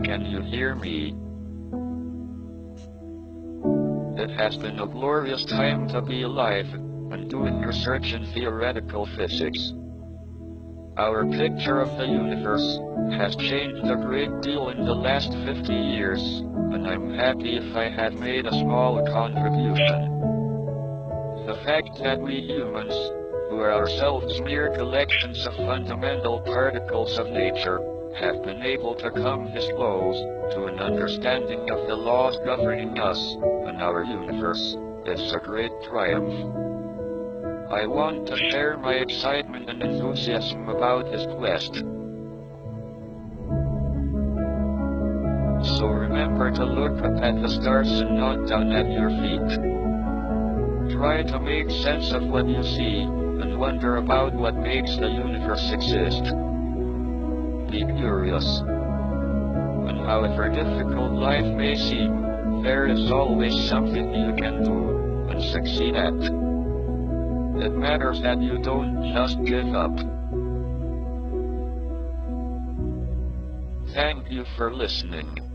Can you hear me? It has been a glorious time to be alive and doing research in theoretical physics. Our picture of the universe has changed a great deal in the last 50 years, and I'm happy if I have made a small contribution. The fact that we humans, who are ourselves mere collections of fundamental particles of nature, have been able to come this close to an understanding of the laws governing us and our universe is a great triumph. I want to share my excitement and enthusiasm about this quest. So remember to look up at the stars and not down at your feet. Try to make sense of what you see and wonder about what makes the universe exist. Be curious. And however difficult life may seem, there is always something you can do and succeed at. It matters that you don't just give up. Thank you for listening.